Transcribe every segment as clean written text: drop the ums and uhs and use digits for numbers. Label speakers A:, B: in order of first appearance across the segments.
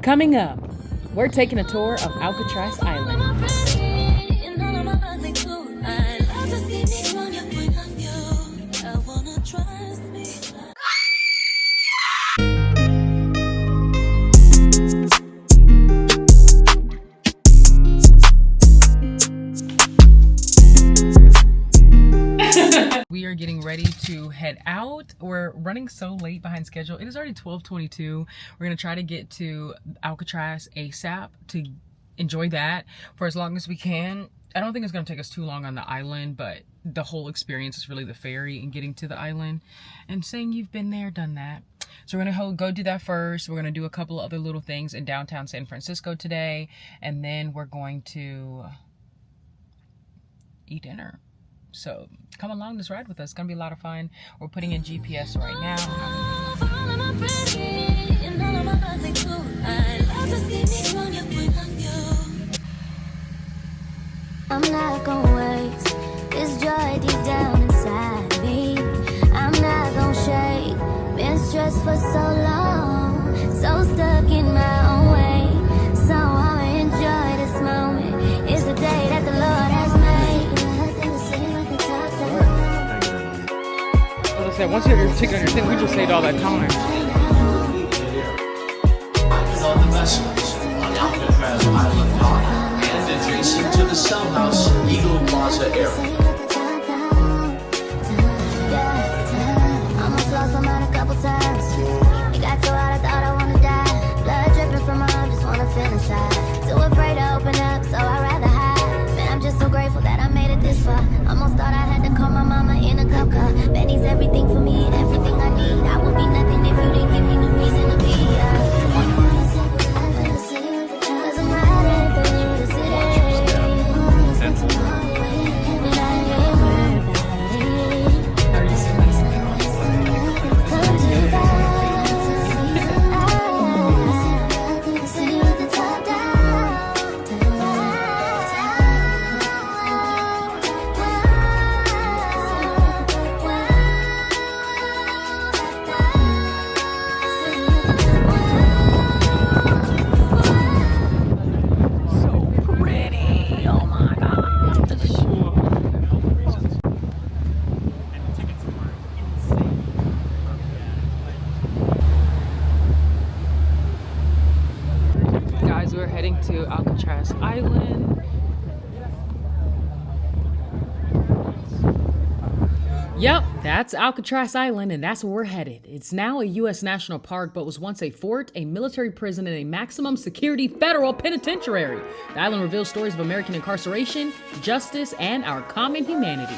A: Coming up, we're taking a tour of Alcatraz Island. We are getting ready to head out. We're running so late behind schedule. It is already 12:22. We're gonna try to get to Alcatraz ASAP to enjoy that for as long as we can. I don't think it's gonna take us too long on the island, but the whole experience is really the ferry and getting to the island and saying you've been there, done that. So we're gonna go do that first. We're gonna do a couple of other little things in downtown San Francisco today, and then we're going to eat dinner. So come along this ride with us. It's gonna be a lot of fun. We're putting in GPS right now.
B: I'm not gonna waste this joy deep down inside me. I'm not gonna shake. Been stressed for so long, so stuck in my own way. So I'ma enjoy this moment. It's the day that the Lord has made.
A: As I said, once you have your ticket on your thing, we just saved all that time.
C: All the vessels on ALCATRAZ Island dock and adjacent to the Cell House Eagle Plaza area.
B: Almost lost my mind a couple times. It got so hot I thought I wanna die. Blood dripping from my arm, just wanna feel inside. Too afraid to open up, so I'd rather hide. Man, I'm just so grateful that I made it this far. Almost thought I had to call my mama in a cup car. Betty's everything for me and everything I need. I would be nothing if you didn't give me the reason to be.
A: We're heading to Alcatraz Island. Yep, that's Alcatraz Island, and that's where we're headed. It's now a U.S. national park, but was once a fort, a military prison, and a maximum security federal penitentiary. The island reveals stories of American incarceration, justice, and our common humanity.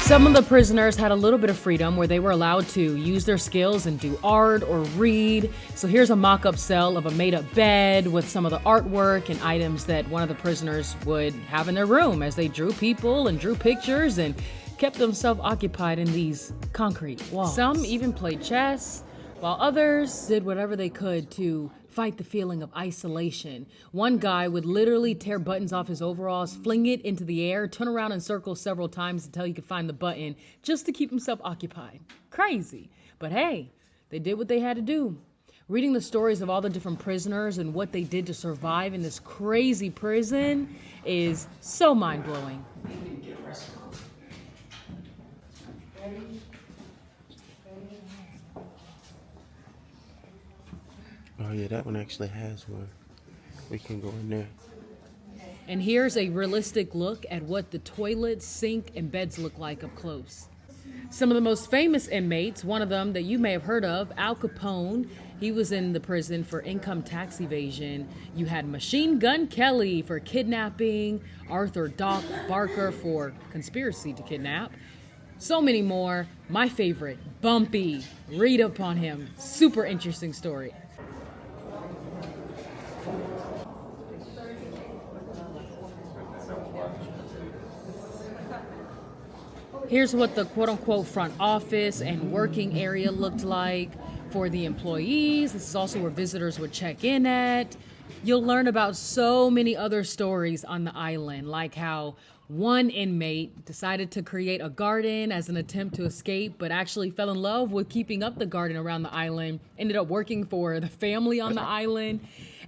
A: Some of the prisoners had a little bit of freedom where they were allowed to use their skills and do art or read. So here's a mock-up cell of a made-up bed with some of the artwork and items that one of the prisoners would have in their room as they drew people and drew pictures and kept themselves occupied in these concrete walls. Some even played chess, while others did whatever they could to fight the feeling of isolation. One guy would literally tear buttons off his overalls, fling it into the air, turn around in circles several times until he could find the button just to keep himself occupied. Crazy. But hey, they did what they had to do. Reading the stories of all the different prisoners and what they did to survive in this crazy prison is so mind-blowing.
D: Oh yeah, that one actually has one. We can go in there.
A: And here's a realistic look at what the toilet, sink, and beds look like up close. Some of the most famous inmates, one of them that you may have heard of, Al Capone, he was in the prison for income tax evasion. You had Machine Gun Kelly for kidnapping, Arthur Doc Barker for conspiracy to kidnap. So many more. My favorite, Bumpy. Read up on him. Super interesting story. Here's what the quote-unquote front office and working area looked like for the employees. This is also where visitors would check in at. You'll learn about so many other stories on the island, like how one inmate decided to create a garden as an attempt to escape, but actually fell in love with keeping up the garden around the island, ended up working for the family on the island,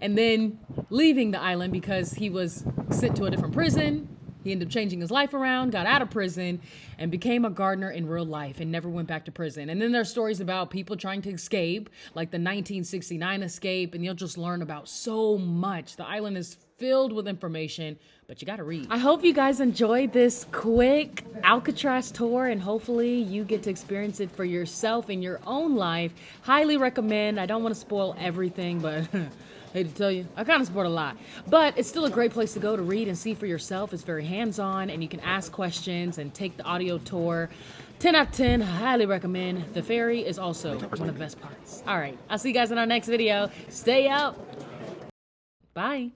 A: and then leaving the island because he was sent to a different prison. He ended up changing his life around, got out of prison, and became a gardener in real life and never went back to prison. And then there are stories about people trying to escape, like the 1969 escape, and you'll just learn about so much. The island is filled with information, but you gotta read. I hope you guys enjoyed this quick Alcatraz tour, and hopefully you get to experience it for yourself in your own life. Highly recommend. I don't want to spoil everything, but hate to tell you, I kind of support a lot. But it's still a great place to go to read and see for yourself. It's very hands-on, and you can ask questions and take the audio tour. 10 out of 10, highly recommend. The ferry is also one of the best parts. All right, I'll see you guys in our next video. Stay up. Bye.